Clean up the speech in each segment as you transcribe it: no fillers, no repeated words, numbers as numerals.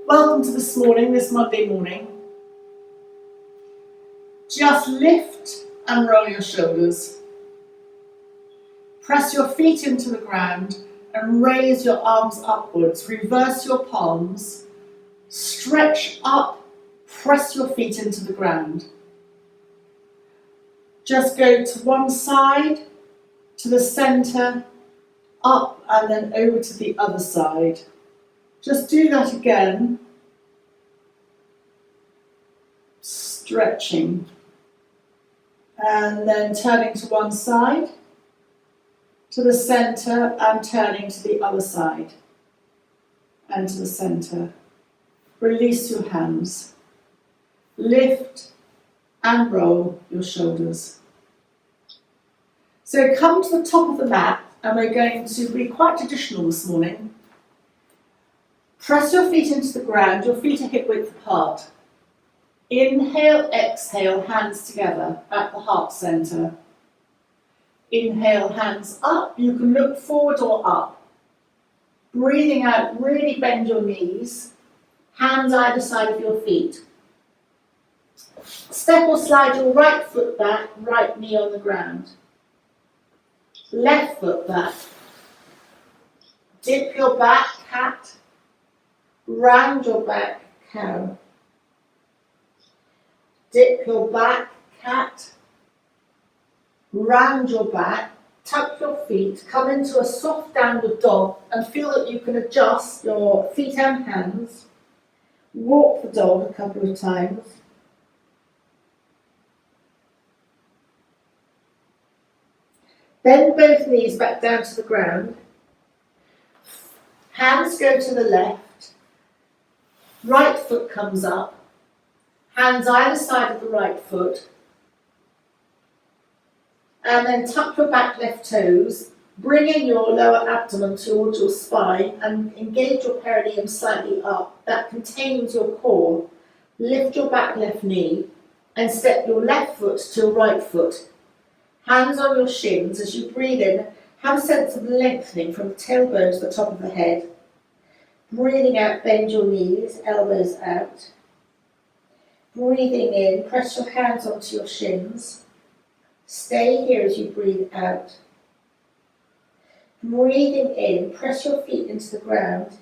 Welcome to this Monday morning. Just lift and roll your shoulders. Press your feet into the ground and raise your arms upwards. Reverse your palms. Stretch up, press your feet into the ground. Just go to one side, to the centre, up and then over to the other side. Just do that again. Stretching. And then turning to one side, to the centre and turning to the other side. And to the centre. Release your hands. Lift and roll your shoulders. So come to the top of the mat and we're going to be quite traditional this morning. Press your feet into the ground, your feet are hip width apart. Inhale, exhale, hands together at the heart centre. Inhale, hands up, you can look forward or up. Breathing out, really bend your knees. Hands either side of your feet. Step or slide your right foot back, right knee on the ground. Left foot back. Dip your back, cat. Round your back, cow. Dip your back, cat. Round your back, tuck your feet, come into a soft downward dog and feel that you can adjust your feet and hands. Walk the dog a couple of times. Bend both knees back down to the ground. Hands go to the left. Right foot comes up. Hands either side of the right foot. And then tuck your back left toes. Bring in your lower abdomen towards your spine and engage your perineum slightly up. That contains your core. Lift your back left knee and step your left foot to your right foot. Hands on your shins as you breathe in. Have a sense of lengthening from the tailbone to the top of the head. Breathing out, bend your knees, elbows out. Breathing in, press your hands onto your shins. Stay here as you breathe out. Breathing in, press your feet into the ground.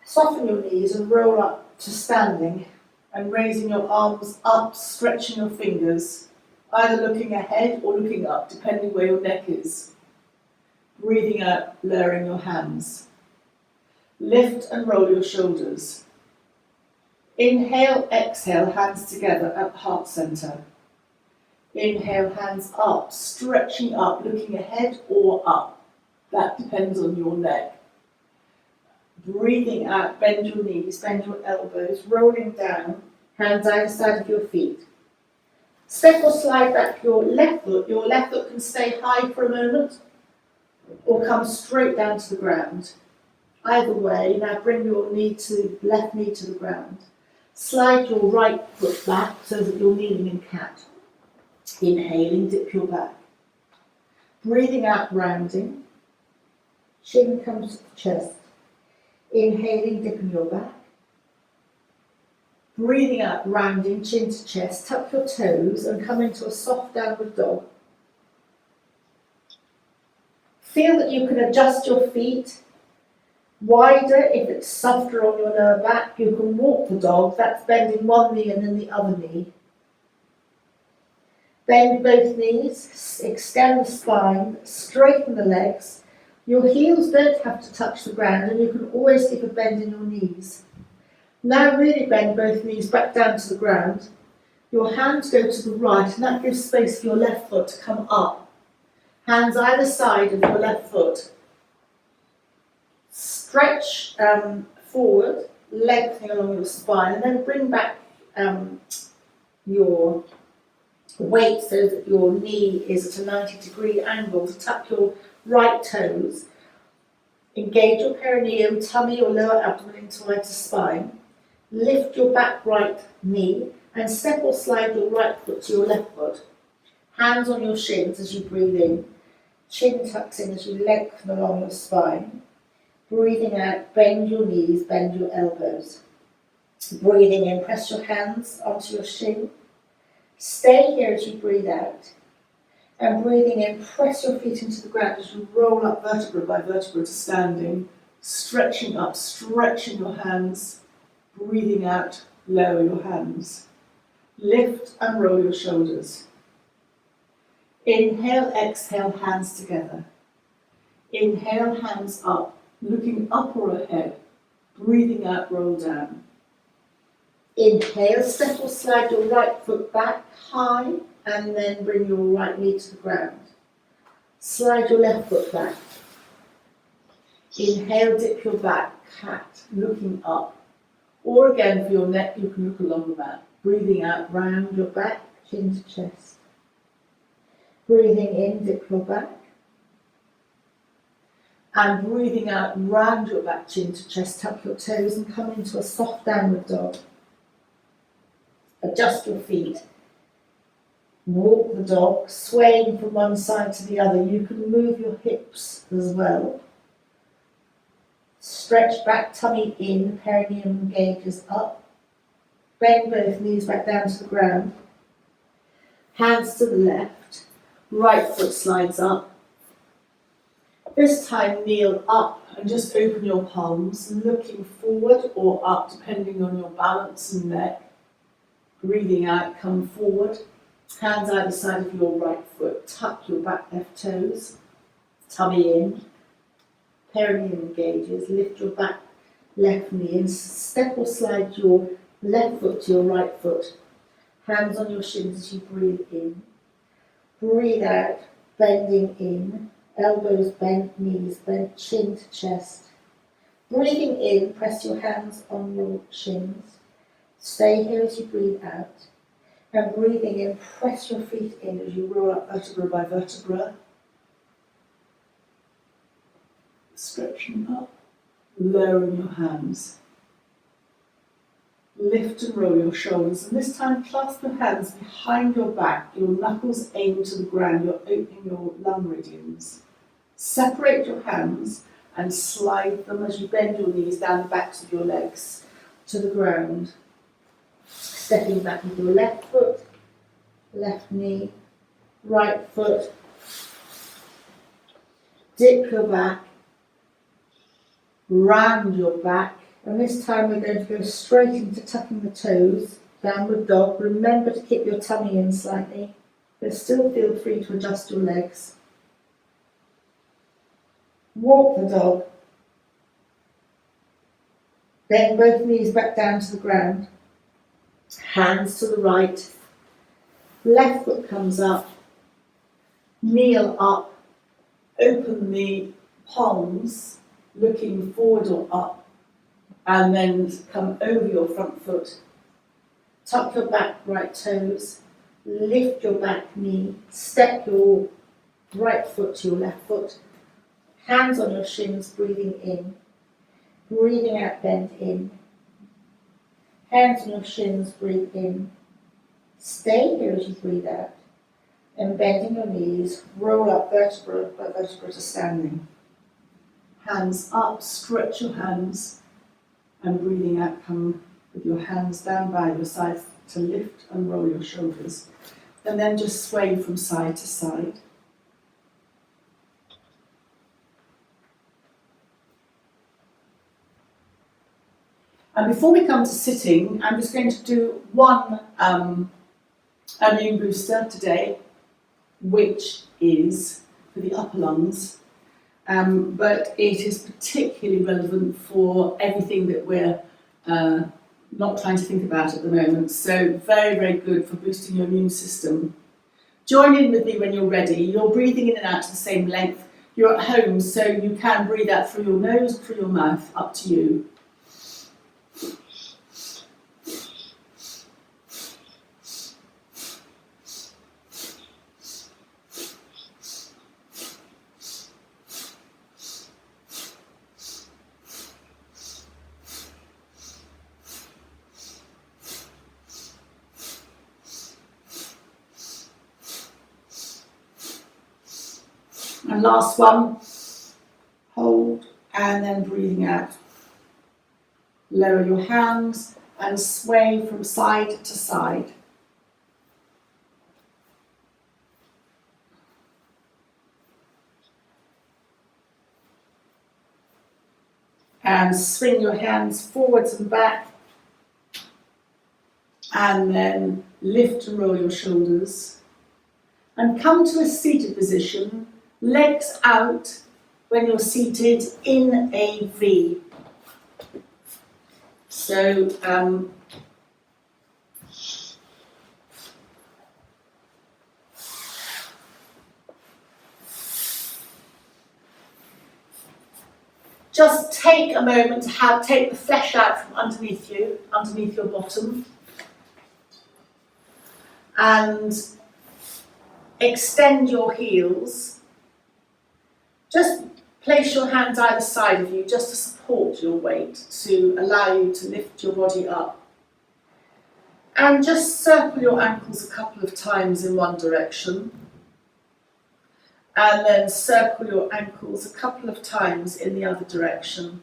Soften your knees and roll up to standing and raising your arms up, stretching your fingers, either looking ahead or looking up, depending where your neck is. Breathing out, lowering your hands. Lift and roll your shoulders. Inhale, exhale, hands together at the heart centre. Inhale, hands up, stretching up, looking ahead or up. That depends on your neck. Breathing out, bend your knees, bend your elbows, rolling down, hands either side of your feet. Step or slide back your left foot. Your left foot can stay high for a moment or come straight down to the ground. Either way, now bring your left knee to the ground. Slide your right foot back so that you're kneeling in cat. Inhaling, dip your back. Breathing out, rounding. Chin comes to the chest. Inhaling, dipping your back. Breathing out, rounding, chin to chest. Tuck your toes and come into a soft downward dog. Feel that you can adjust your feet wider if it's softer on your lower back. You can walk the dog, that's bending one knee and then the other knee. Bend both knees, extend the spine, straighten the legs. Your heels don't have to touch the ground and you can always keep a bend in your knees. Now really bend both knees back down to the ground. Your hands go to the right and that gives space for your left foot to come up. Hands either side of your left foot. Stretch forward, lengthening along your spine, and then bring back your weight so that your knee is at a 90-degree angle to tuck your right toes. Engage your perineum, tummy or lower abdomen in towards the spine. Lift your back right knee and step or slide your right foot to your left foot. Hands on your shins as you breathe in. Chin tucks in as you lengthen along your spine. Breathing out, bend your knees, bend your elbows. Breathing in, press your hands onto your shin. Stay here as you breathe out. And breathing in, press your feet into the ground as you roll up vertebra by vertebra to standing. Stretching up, stretching your hands. Breathing out, lower your hands. Lift and roll your shoulders. Inhale, exhale, hands together. Inhale, hands up, looking up or ahead. Breathing out, roll down. Inhale, step or slide your right foot back high and then bring your right knee to the ground. Slide your left foot back. Inhale, dip your back, cat, looking up. Or again, for your neck, you can look along the mat. Breathing out, round your back, chin to chest. Breathing in, dip your back. And breathing out, round your back, chin to chest, tuck your toes and come into a soft downward dog. Adjust your feet. Walk the dog, swaying from one side to the other. You can move your hips as well. Stretch back, tummy in, perineum engages up. Bend both knees back down to the ground. Hands to the left. Right foot slides up. This time kneel up and just open your palms, looking forward or up depending on your balance and neck. Breathing out, come forward. Hands either side of your right foot. Tuck your back left toes. Tummy in. Perineum engages. Lift your back left knee and step or slide your left foot to your right foot. Hands on your shins as you breathe in. Breathe out, bending in. Elbows bent, knees bent, chin to chest. Breathing in, press your hands on your shins. Stay here as you breathe out. And breathing in, press your feet in as you roll up vertebra by vertebra. Stretching up, lowering your hands. Lift and roll your shoulders, and this time clasp your hands behind your back, your knuckles aim to the ground, you're opening your lung meridians. Separate your hands and slide them as you bend your knees down the backs of your legs to the ground. Stepping back with your left foot, left knee, right foot. Dip your back, round your back, and this time we're going to go straight into tucking the toes, downward dog. Remember to keep your tummy in slightly, but still feel free to adjust your legs. Walk the dog. Bend both knees back down to the ground. Hands to the right. Left foot comes up. Kneel up. Open the palms, looking forward or up. And then come over your front foot. Tuck your back right toes. Lift your back knee. Step your right foot to your left foot. Hands on your shins, breathing in. Breathing out, bend in. Hands on your shins, breathe in. Stay here as you breathe out. And bending your knees, roll up vertebra by vertebra to standing. Hands up, stretch your hands. And breathing out, come with your hands down by your sides to lift and roll your shoulders. And then just sway from side to side. And before we come to sitting, I'm just going to do one immune booster today, which is for the upper lungs. But it is particularly relevant for everything that we're not trying to think about at the moment. So very, very good for boosting your immune system. Join in with me when you're ready. You're breathing in and out to the same length. You're at home, so you can breathe out through your nose, through your mouth, up to you. And last one, hold, and then breathing out. Lower your hands and sway from side to side. And swing your hands forwards and back. And then lift and roll your shoulders. And come to a seated position, legs out when you're seated in a V. So, just take a moment to take the flesh out from underneath you, underneath your bottom. And extend your heels. Just place your hands either side of you just to support your weight, to allow you to lift your body up. And just circle your ankles a couple of times in one direction. And then circle your ankles a couple of times in the other direction.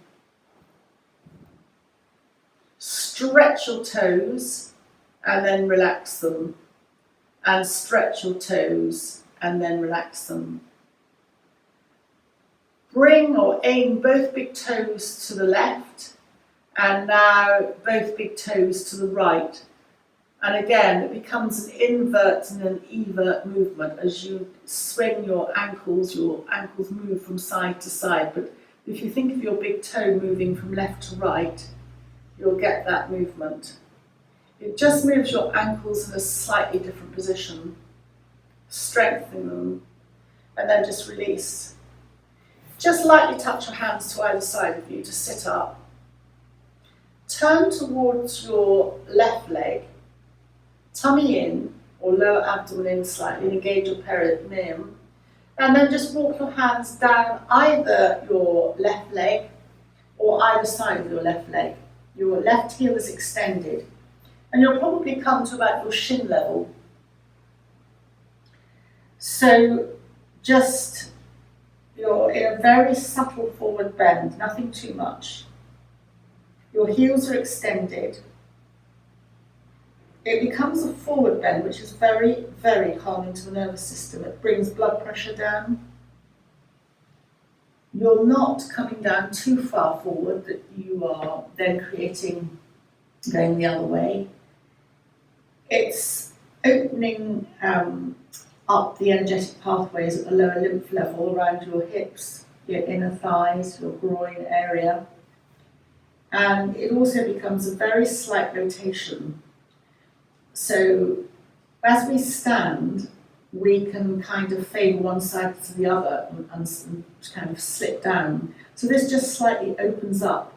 Stretch your toes and then relax them. And stretch your toes and then relax them. Bring or aim both big toes to the left and now both big toes to the right. And again, it becomes an invert and an evert movement as you swing your ankles move from side to side. But if you think of your big toe moving from left to right, you'll get that movement. It just moves your ankles in a slightly different position. Strengthen them and then just release. Just lightly touch your hands to either side of you to sit up. Turn towards your left leg, tummy in or lower abdomen in slightly, engage your perineum, and then just walk your hands down either your left leg or either side of your left leg. Your left heel is extended. And you'll probably come to about your shin level. So just, you're in a very subtle forward bend, nothing too much. Your heels are extended. It becomes a forward bend, which is very, very calming to the nervous system. It brings blood pressure down. You're not coming down too far forward that you are then going the other way. It's opening up the energetic pathways at the lower lymph level around your hips, your inner thighs, your groin area. And it also becomes a very slight rotation. So as we stand, we can kind of favour one side to the other and kind of slip down. So this just slightly opens up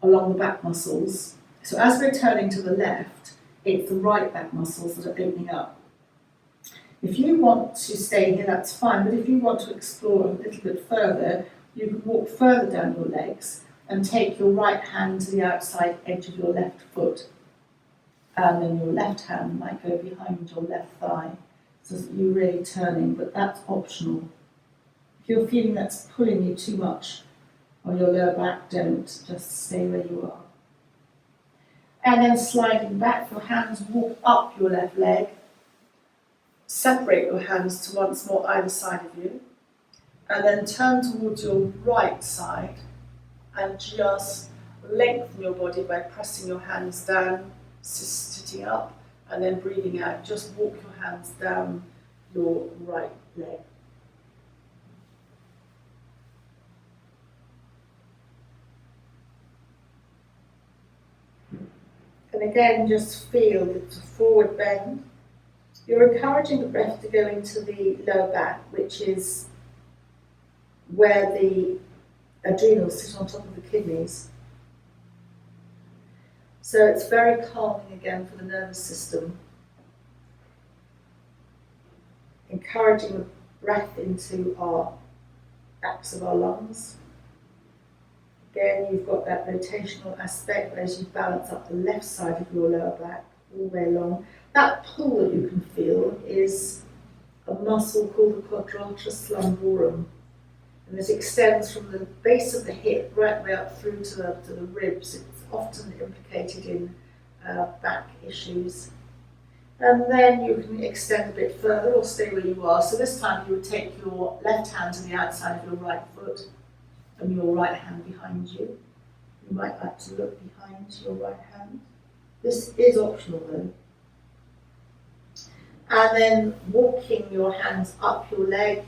along the back muscles. So as we're turning to the left, it's the right back muscles that are opening up. If you want to stay here, that's fine, but if you want to explore a little bit further, you can walk further down your legs and take your right hand to the outside edge of your left foot. And then your left hand might go behind your left thigh, so that you're really turning, but that's optional. If you're feeling that's pulling you too much on your lower back, don't, just stay where you are. And then sliding back, your hands walk up your left leg. Separate your hands to once more either side of you. And then turn towards your right side and just lengthen your body by pressing your hands down, sitting up, and then breathing out. Just walk your hands down your right leg. And again, just feel the forward bend. You're encouraging the breath to go into the lower back, which is where the adrenals sit on top of the kidneys. So it's very calming again for the nervous system. Encouraging the breath into our backs of our lungs. Again, you've got that rotational aspect as you balance up the left side of your lower back all the way along. That pull that you can feel is a muscle called the quadratus lumborum. And this extends from the base of the hip right way up through to the ribs. It's often implicated in back issues. And then you can extend a bit further or stay where you are. So this time you would take your left hand to the outside of your right foot and your right hand behind you. You might like to look behind your right hand. This is optional though. And then walking your hands up your leg,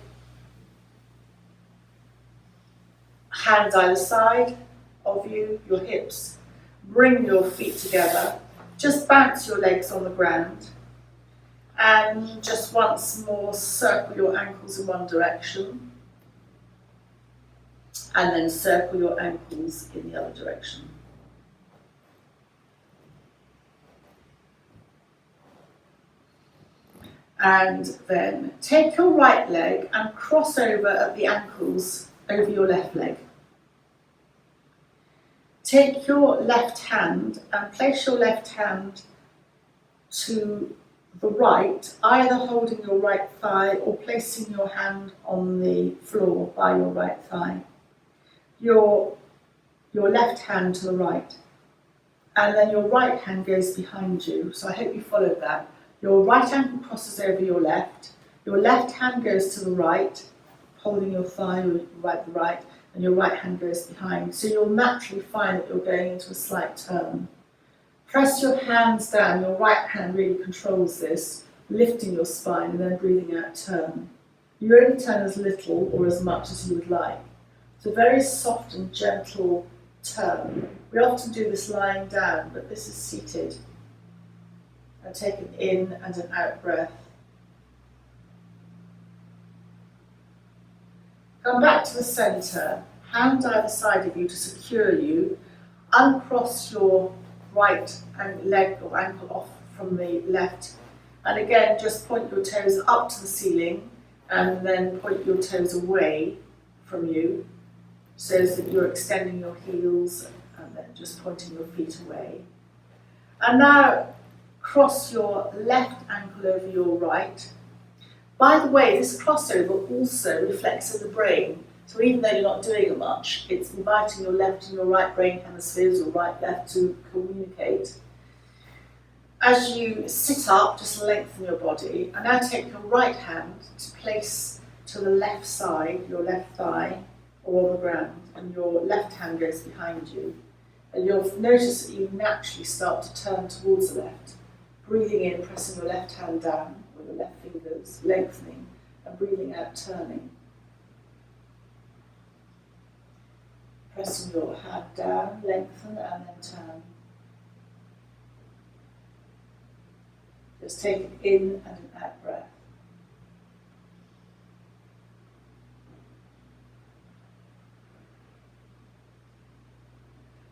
hands either side of you, your hips. Bring your feet together. Just bounce your legs on the ground. And just once more circle your ankles in one direction. And then circle your ankles in the other direction. And then take your right leg and cross over at the ankles over your left leg. Take your left hand and place your left hand to the right, either holding your right thigh or placing your hand on the floor by your right thigh. Your left hand to the right. And then your right hand goes behind you. So I hope you followed that. Your right ankle crosses over your left hand goes to the right, holding your thigh with the right, and your right hand goes behind. So you'll naturally find that you're going into a slight turn. Press your hands down, your right hand really controls this, lifting your spine and then breathing out, turn. You only turn as little or as much as you would like. It's a very soft and gentle turn. We often do this lying down, but this is seated. And take an in and an out breath. Come back to the centre, hand either side of you to secure you. Uncross your right leg or ankle off from the left. And again, just point your toes up to the ceiling and then point your toes away from you so that you're extending your heels and then just pointing your feet away. And now, cross your left ankle over your right. By the way, this crossover also reflects in the brain. So even though you're not doing much, it's inviting your left and your right brain hemispheres, or right-left, to communicate. As you sit up, just lengthen your body. And now take your right hand to place to the left side, your left thigh, or on the ground. And your left hand goes behind you. And you'll notice that you naturally start to turn towards the left. Breathing in, pressing your left hand down with the left fingers, lengthening, and breathing out, turning. Pressing your hand down, lengthen, and then turn. Just take an in and an out breath.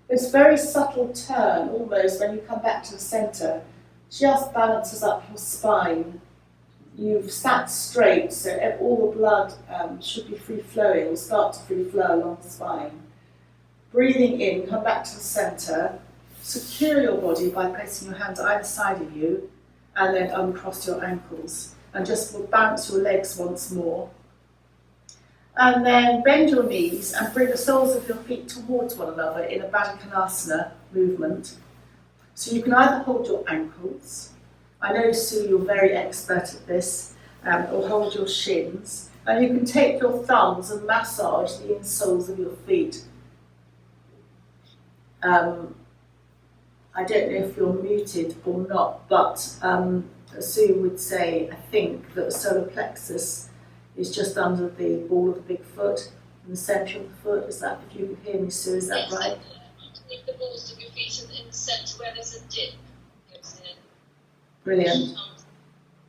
This very subtle turn, almost, when you come back to the centre, just balances up your spine. You've sat straight, so all the blood should be free-flowing, will start to free-flow along the spine. Breathing in, come back to the centre, secure your body by placing your hands either side of you, and then uncross your ankles. And just bounce your legs once more. And then bend your knees and bring the soles of your feet towards one another in a Baddha Konasana movement. So you can either hold your ankles, I know Sue, you're very expert at this, or hold your shins, and you can take your thumbs and massage the insoles of your feet. I don't know if you're muted or not, but Sue would say, I think, that the solar plexus is just under the ball of the big foot, in the centre of the foot. Is that, if you can hear me, Sue, is that right? Underneath the balls of your feet in the centre where there's a dip goes in. Brilliant.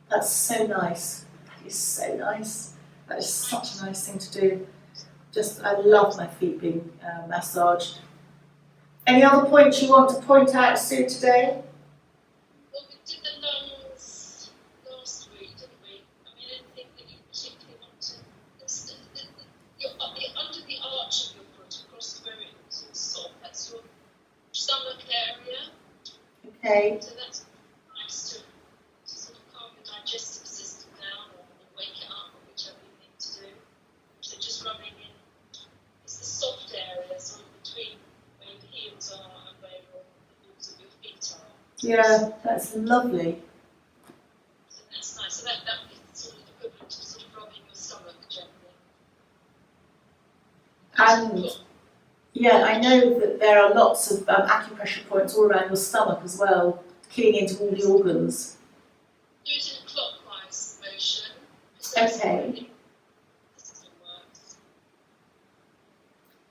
That's so nice. That is so nice. That is such a nice thing to do. Just, I love my feet being massaged. Any other points you want to point out, Sue, today? Well, we did the lungs last week, didn't we? I mean, anything that you particularly want to... You're under the arch of your foot, across the very sort of soft, that's your stomach area. Okay. So that's nice to sort of calm the digestive system down or wake it up, or whichever you need to do. So just rubbing in, it's the soft area sort of between where your heels are and where the balls of your feet are. Yeah, that's lovely. So that's nice. So that would be sort of equivalent to sort of rubbing your stomach gently. And yeah, I know that there are lots of acupressure points all around your stomach as well, keying into all the organs. Do it in a clockwise motion. Okay. This is what works.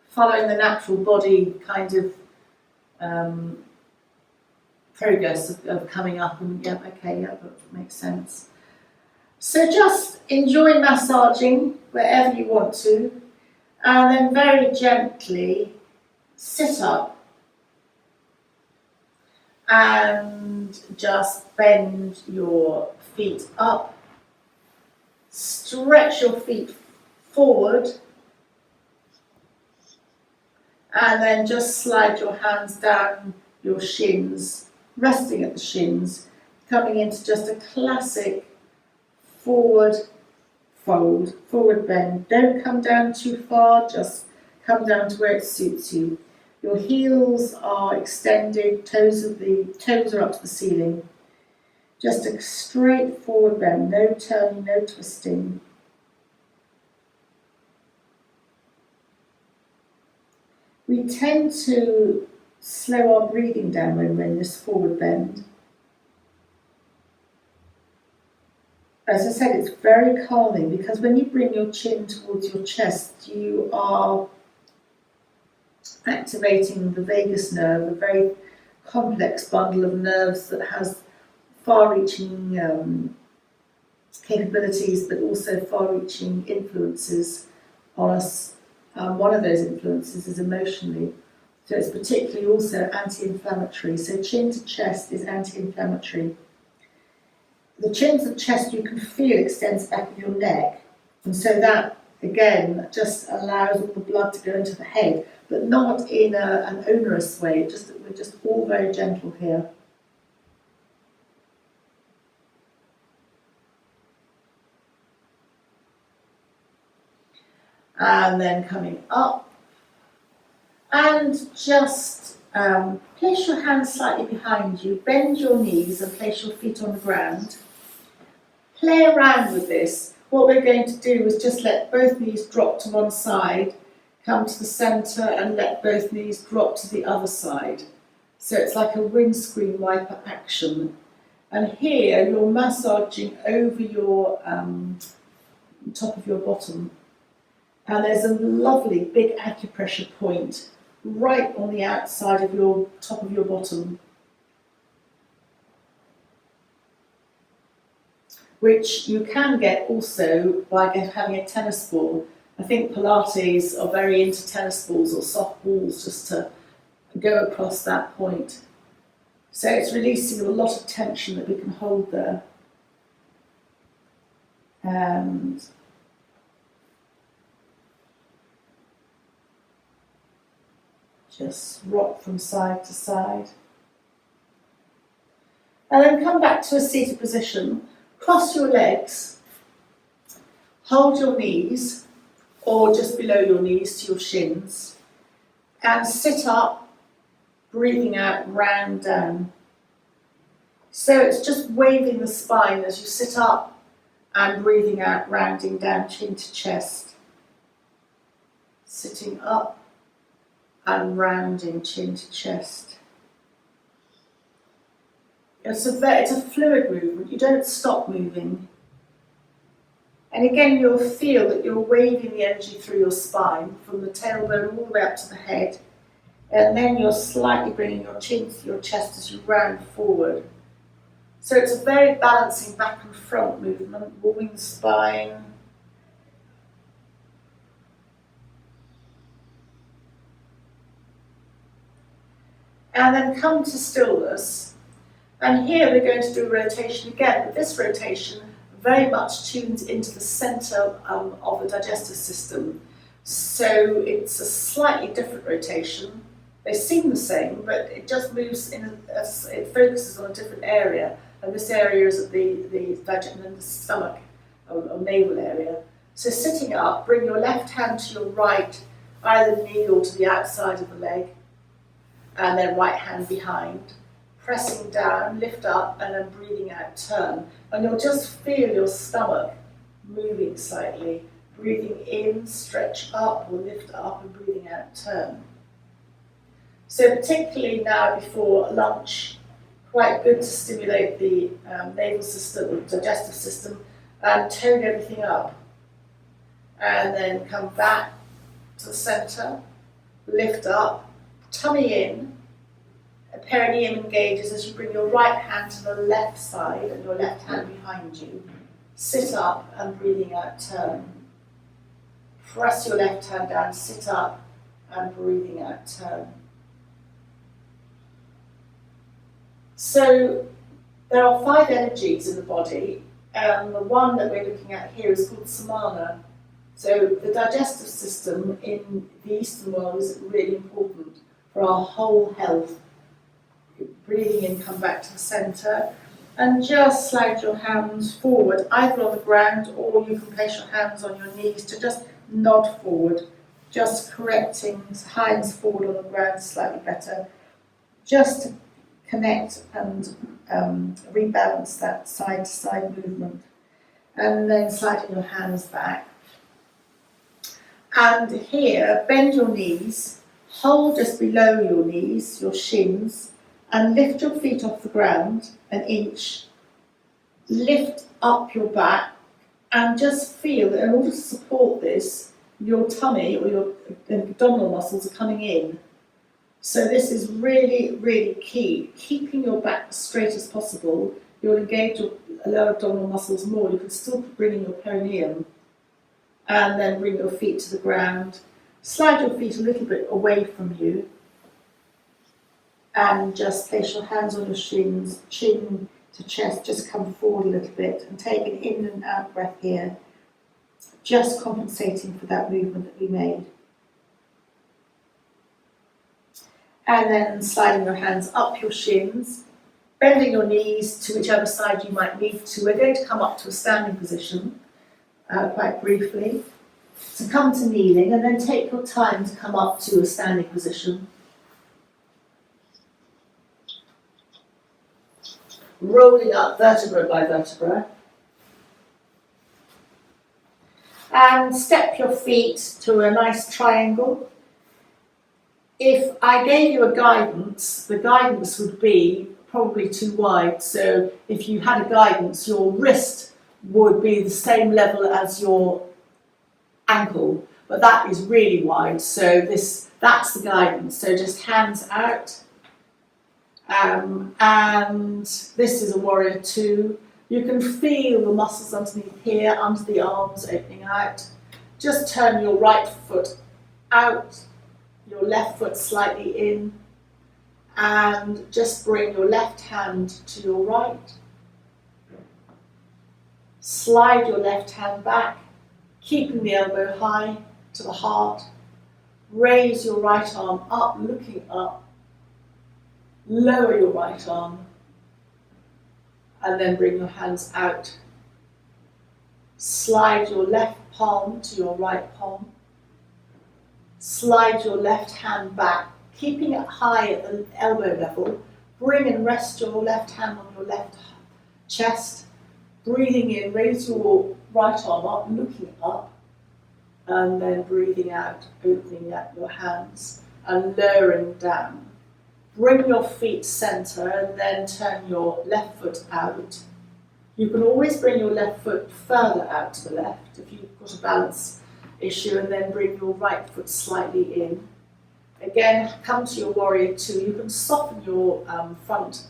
Following the natural body kind of progress of coming up, and yeah, okay, yeah, that makes sense. So just enjoy massaging wherever you want to, and then very gently sit up and just bend your feet up, stretch your feet forward, and then just slide your hands down your shins, resting at the shins, coming into just a classic forward fold, forward bend. Don't come down too far, just come down to where it suits you. Your heels are extended, toes are up to the ceiling. Just a straight forward bend, no turning, no twisting. We tend to slow our breathing down when we're in this forward bend. As I said, it's very calming because when you bring your chin towards your chest, you are activating the vagus nerve, a very complex bundle of nerves that has far-reaching capabilities, but also far-reaching influences on us. One of those influences is emotionally, so it's particularly also anti-inflammatory. So chin to chest is anti-inflammatory. The chin to chest you can feel extends back of your neck, and so that again just allows all the blood to go into the head, but not in an onerous way. We're just all very gentle here. And then coming up, and just place your hands slightly behind you, bend your knees and place your feet on the ground. Play around with this. What we're going to do is just let both knees drop to one side, come to the centre and let both knees drop to the other side. So it's like a windscreen wiper action. And here you're massaging over your top of your bottom. And there's a lovely big acupressure point right on the outside of your top of your bottom, which you can get also by having a tennis ball. I think Pilates are very into tennis balls or soft balls just to go across that point. So it's releasing a lot of tension that we can hold there. And just rock from side to side. And then come back to a seated position. Cross your legs. Hold your knees, or just below your knees to your shins. And sit up, breathing out, round down. So it's just waving the spine as you sit up and breathing out, rounding down, chin to chest. Sitting up and rounding, chin to chest. It's a fluid movement, you don't stop moving. And again, you'll feel that you're waving the energy through your spine, from the tailbone all the way up to the head. And then you're slightly bringing your chin to your chest as you round forward. So it's a very balancing back and front movement, warming the spine. And then come to stillness. And here we're going to do a rotation again, but this rotation very much tunes into the centre of the digestive system. So it's a slightly different rotation. They seem the same, but it just moves it focuses on a different area. And this area is at the stomach or navel area. So sitting up, bring your left hand to your right, either knee or to the outside of the leg, and then right hand behind. pressing down, lift up, and then breathing out, turn. And you'll just feel your stomach moving slightly. Breathing in, stretch up or lift up, and breathing out, turn. So particularly now before lunch, quite good to stimulate the naval system, or digestive system, and tone everything up. And then come back to the centre, lift up, tummy in, perineum engages as you bring your right hand to the left side and your left hand behind you. Sit up and breathing out, turn. Press your left hand down, sit up and breathing out, turn. So there are 5 energies in the body, and the one that we're looking at here is called samana. So the digestive system in the Eastern world is really important for our whole health. Breathing in, come back to the centre, and just slide your hands forward, either on the ground or you can place your hands on your knees to just nod forward, just correcting hands forward on the ground slightly better, just to connect and rebalance that side-to-side movement. And then sliding your hands back. And here, bend your knees, hold just below your knees, your shins, and lift your feet off the ground an inch. Lift up your back and just feel that in order to support this, your tummy or your abdominal muscles are coming in. So this is really, really key. Keeping your back as straight as possible, you'll engage your lower abdominal muscles more. You can still bring in your perineum. And then bring your feet to the ground. Slide your feet a little bit away from you. And just place your hands on your shins, chin to chest, just come forward a little bit and take an in and out breath here, just compensating for that movement that we made. And then sliding your hands up your shins, bending your knees to whichever side you might need to. We're going to come up to a standing position quite briefly. So come to kneeling and then take your time to come up to a standing position. Rolling up vertebra by vertebra. And step your feet to a nice triangle. If I gave you a guidance, the guidance would be probably too wide. So if you had a guidance, your wrist would be the same level as your ankle, but that is really wide. So that's the guidance. So just hands out. And this is a warrior 2. You can feel the muscles underneath here, under the arms opening out. Just turn your right foot out, your left foot slightly in, and just bring your left hand to your right. Slide your left hand back, keeping the elbow high to the heart. Raise your right arm up, looking up. Lower your right arm, and then bring your hands out. Slide your left palm to your right palm. Slide your left hand back, keeping it high at the elbow level. Bring and rest your left hand on your left chest. Breathing in, raise your right arm up, looking up, and then breathing out, opening up your hands and lowering down. Bring your feet centre and then turn your left foot out. You can always bring your left foot further out to the left if you've got a balance issue, and then bring your right foot slightly in. Again, come to your warrior 2. You can soften your front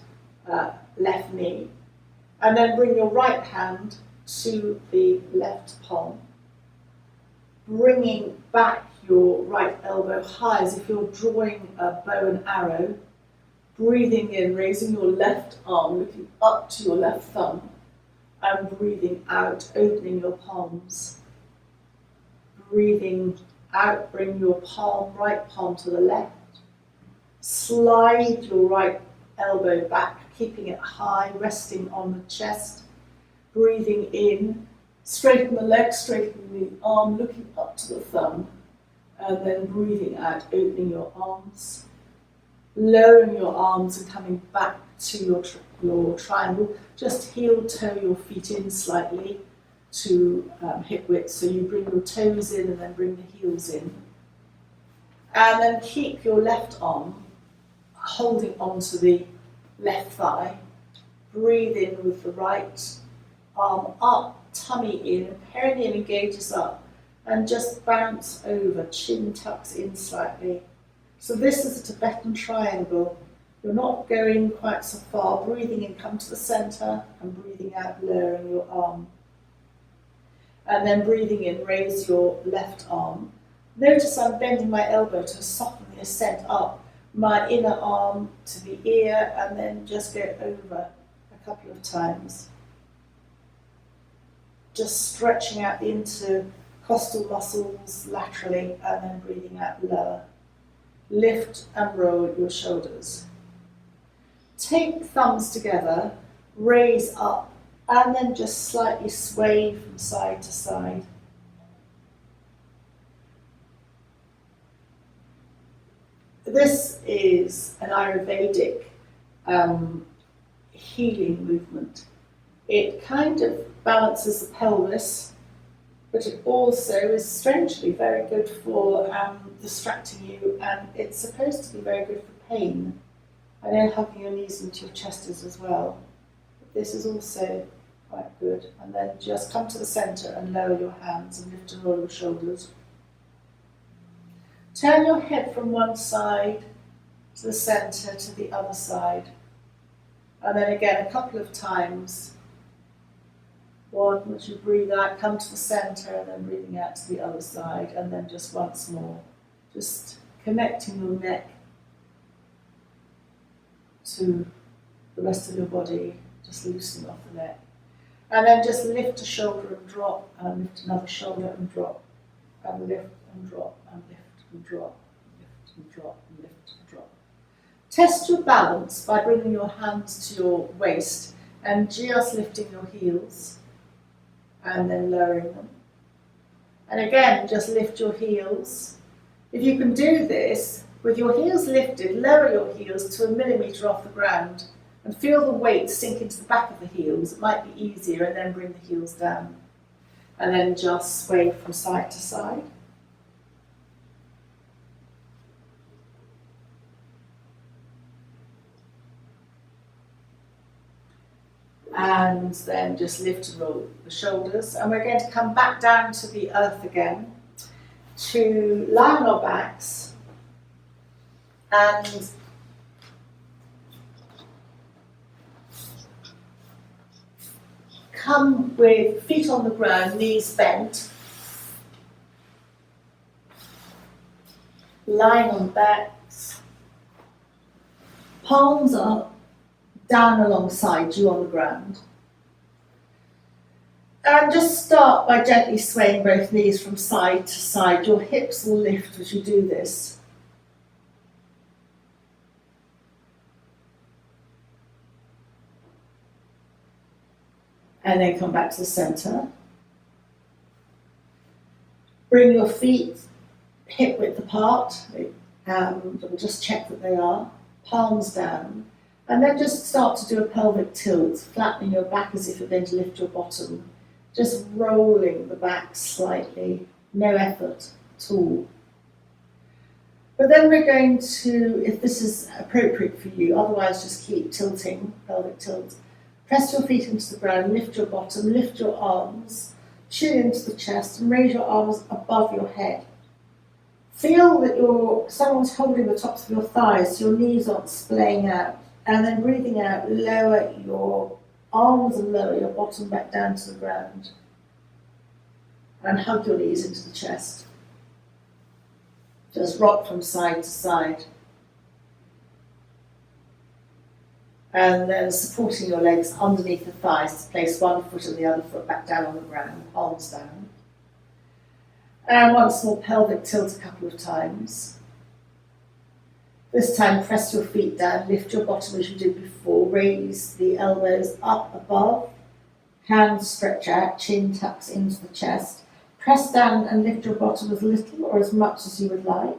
left knee, and then bring your right hand to the left palm. Bringing back your right elbow high as if you're drawing a bow and arrow. Breathing in, raising your left arm, looking up to your left thumb, and breathing out, opening your palms. Breathing out, bring your right palm to the left. Slide your right elbow back, keeping it high, resting on the chest. Breathing in, straighten the leg, straighten the arm, looking up to the thumb. And then breathing out, opening your arms. Lowering your arms and coming back to your triangle. Just heel toe your feet in slightly to hip width. So you bring your toes in and then bring the heels in. And then keep your left arm holding onto the left thigh. Breathe in with the right arm up, tummy in, perineum engages up, and just bounce over, chin tucks in slightly. So this is a Tibetan triangle. You're not going quite so far. Breathing in, come to the center, and breathing out, lowering your arm. And then breathing in, raise your left arm. Notice I'm bending my elbow to soften the ascent up, my inner arm to the ear, and then just go over a couple of times. Just stretching out the intercostal muscles laterally, and then breathing out lower. Lift and roll your shoulders. Take thumbs together, raise up, and then just slightly sway from side to side. This is an Ayurvedic healing movement. It kind of balances the pelvis, but it also is strangely very good for distracting you, and it's supposed to be very good for pain. I know hugging your knees into your chest is as well, but this is also quite good. And then just come to the center and lower your hands and lift and roll your shoulders. Turn your head from one side to the center to the other side. And then again a couple of times. One, as you breathe out, come to the center, and then breathing out to the other side, and then just once more. Just connecting your neck to the rest of your body, just loosening off the neck. And then just lift a shoulder and drop, and lift another shoulder and drop, and lift and drop, and lift and drop, and lift and drop, and lift and drop. Test your balance by bringing your hands to your waist and just lifting your heels and then lowering them. And again, just lift your heels. If you can do this, with your heels lifted, lower your heels to 1 millimeter off the ground and feel the weight sink into the back of the heels. It might be easier, and then bring the heels down. And then just sway from side to side. And then just lift and roll the shoulders. And we're going to come back down to the earth again, to lie on our backs and come with feet on the ground, knees bent, lying on backs, palms up, down alongside you on the ground. And just start by gently swaying both knees from side to side. Your hips will lift as you do this. And then come back to the center. Bring your feet hip width apart. We'll just check that they are. Palms down. And then just start to do a pelvic tilt, flattening your back as if you're going to lift your bottom. Just rolling the back slightly, no effort at all. But then we're going to, if this is appropriate for you, otherwise just keep tilting, pelvic tilt. Press your feet into the ground, lift your bottom, lift your arms, chin into the chest, and raise your arms above your head. Feel that someone's holding the tops of your thighs, so your knees aren't splaying out. And then breathing out, lower your arms and lower your bottom back down to the ground. And hug your knees into the chest. Just rock from side to side. And then supporting your legs underneath the thighs to place one foot and the other foot back down on the ground, palms down. And once more, pelvic tilt a couple of times. This time, press your feet down, lift your bottom as you did before, raise the elbows up above, hands stretch out, chin tucks into the chest. Press down and lift your bottom as little or as much as you would like.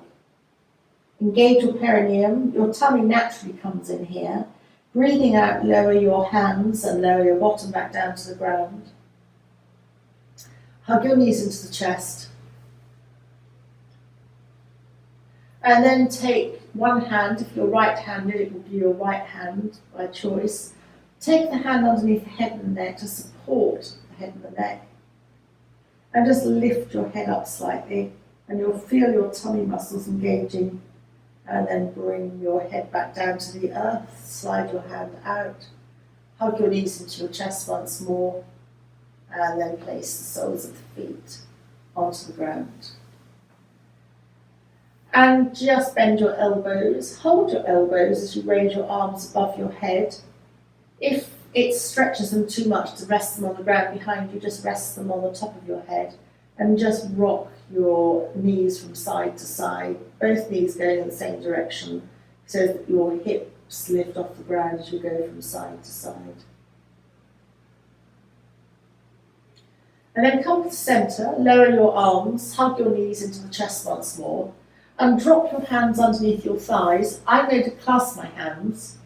Engage your perineum, your tummy naturally comes in here. Breathing out, lower your hands and lower your bottom back down to the ground. Hug your knees into the chest. And then take one hand, if you're right-handed, it will be your right hand by choice. Take the hand underneath the head and the neck to support the head and the neck. And just lift your head up slightly, and you'll feel your tummy muscles engaging. And then bring your head back down to the earth, slide your hand out, hug your knees into your chest once more, and then place the soles of the feet onto the ground. And just bend your elbows, hold your elbows as you raise your arms above your head. If it stretches them too much to rest them on the ground behind you, just rest them on the top of your head and just rock your knees from side to side, both knees going in the same direction so that your hips lift off the ground as you go from side to side. And then come to the centre, lower your arms, hug your knees into the chest once more, and drop your hands underneath your thighs. I'm going to clasp my hands,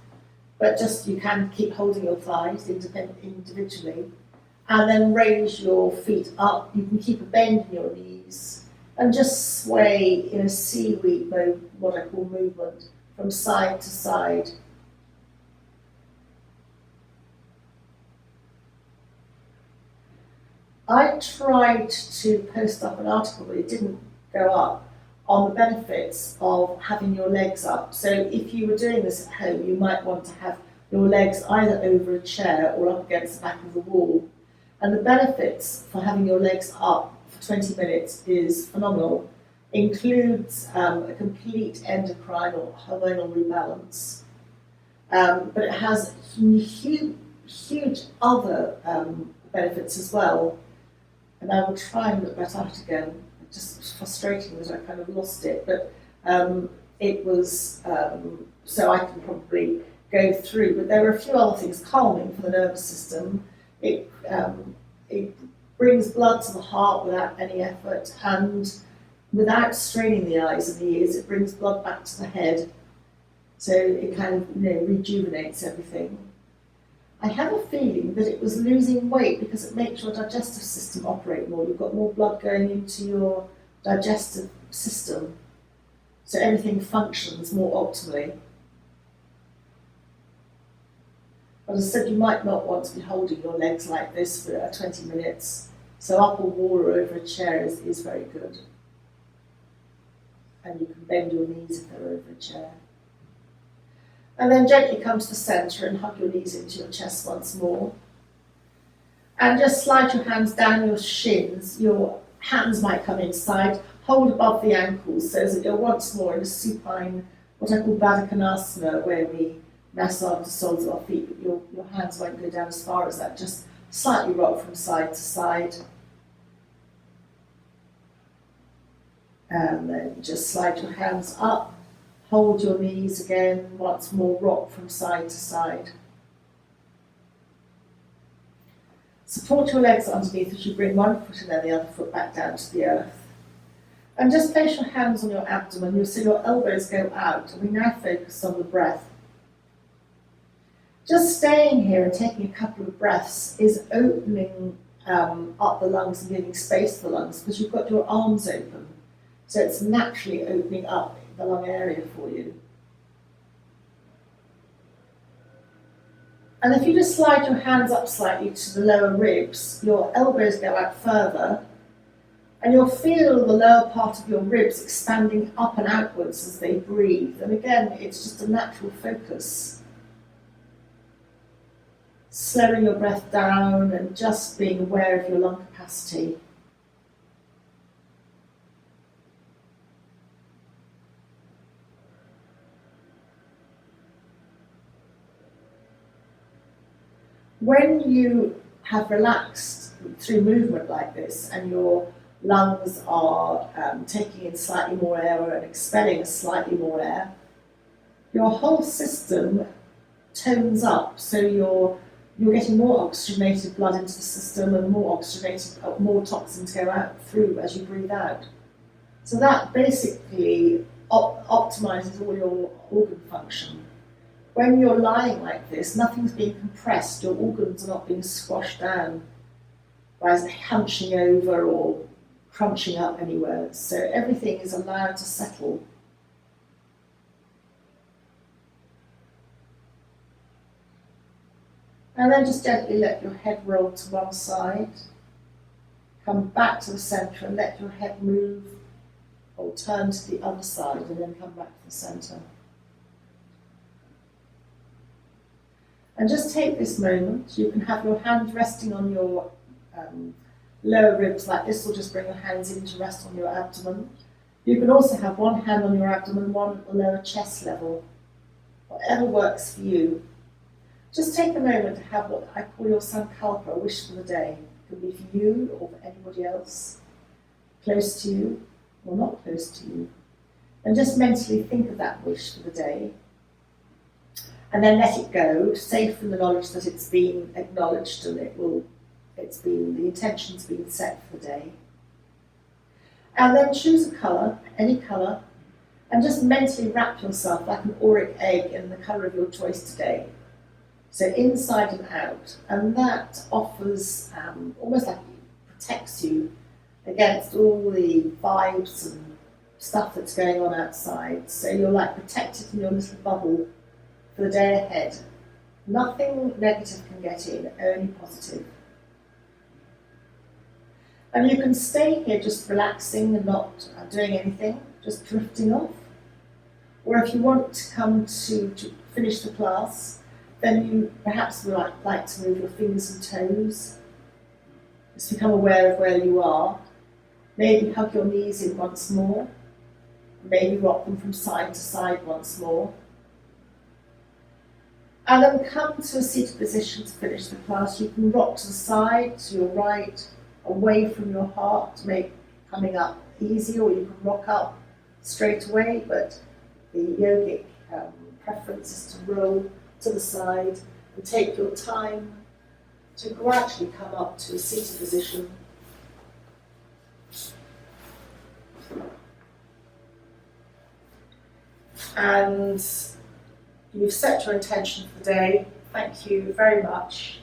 but just you can keep holding your thighs individually. And then raise your feet up. You can keep a bend in your knees and just sway in a seaweed mode, what I call movement, from side to side. I tried to post up an article, but it didn't go up, on the benefits of having your legs up. So if you were doing this at home, you might want to have your legs either over a chair or up against the back of the wall. And the benefits for having your legs up for 20 minutes is phenomenal. Includes a complete endocrine or hormonal rebalance. But it has huge other benefits as well. And I will try and look that out again. It's just frustrating that I kind of lost it. But it was, so I can probably go through. But there were a few other things. Calming for the nervous system. It brings blood to the heart without any effort, and without straining the eyes and the ears, it brings blood back to the head. So it kind of, rejuvenates everything. I have a feeling that it was losing weight because it makes your digestive system operate more. You've got more blood going into your digestive system, so everything functions more optimally. But as I said, you might not want to be holding your legs like this for 20 minutes. So up a wall or over a chair is very good. And you can bend your knees if they're over a chair. And then gently come to the centre and hug your knees into your chest once more. And just slide your hands down your shins. Your hands might come inside. Hold above the ankles so that you're once more in a supine, what I call Baddha Konasana, where we massage the soles of our feet, but your hands won't go down as far as that. Just slightly rock from side to side. And then just slide your hands up. Hold your knees again, once more rock from side to side. Support your legs underneath as you bring one foot and then the other foot back down to the earth. And just place your hands on your abdomen. You'll see your elbows go out, and we now focus on the breath. Just staying here and taking a couple of breaths is opening up the lungs and giving space to the lungs because you've got your arms open. So it's naturally opening up the lung area for you. And if you just slide your hands up slightly to the lower ribs, your elbows go out further, and you'll feel the lower part of your ribs expanding up and outwards as they breathe. And again, it's just a natural focus. Slowing your breath down and just being aware of your lung capacity. When you have relaxed through movement like this and your lungs are taking in slightly more air and expelling slightly more air, your whole system tones up, so you're getting more oxygenated blood into the system and more toxin to go out through as you breathe out. So that basically optimizes all your organ function. When you're lying like this, nothing's being compressed, your organs are not being squashed down by hunching over or crunching up anywhere. So everything is allowed to settle. And then just gently let your head roll to one side. Come back to the centre and let your head move or turn to the other side and then come back to the centre. And just take this moment. You can have your hand resting on your lower ribs like this, or just bring your hands in to rest on your abdomen. You can also have one hand on your abdomen, one at the lower chest level, whatever works for you. Just take a moment to have what I call your sankalpa, a wish for the day. It could be for you or for anybody else, close to you or not close to you. And just mentally think of that wish for the day. And then let it go, safe in the knowledge that it's been acknowledged and the intention's been set for the day. And then choose a colour, any colour, and just mentally wrap yourself like an auric egg in the colour of your choice today. So inside and out, and that offers, almost like it protects you against all the vibes and stuff that's going on outside. So you're like protected in your little bubble for the day ahead. Nothing negative can get in, only positive. And you can stay here just relaxing and not doing anything, just drifting off. Or if you want to come to finish the class, then you perhaps would like to move your fingers and toes. Just become aware of where you are. Maybe hug your knees in once more. Maybe rock them from side to side once more. And then come to a seated position to finish the class. You can rock to the side, to your right, away from your heart to make coming up easy, or you can rock up straight away, but the yogic preference is to roll to the side and take your time to gradually come up to a seated position. And you've set your intention for the day. Thank you very much.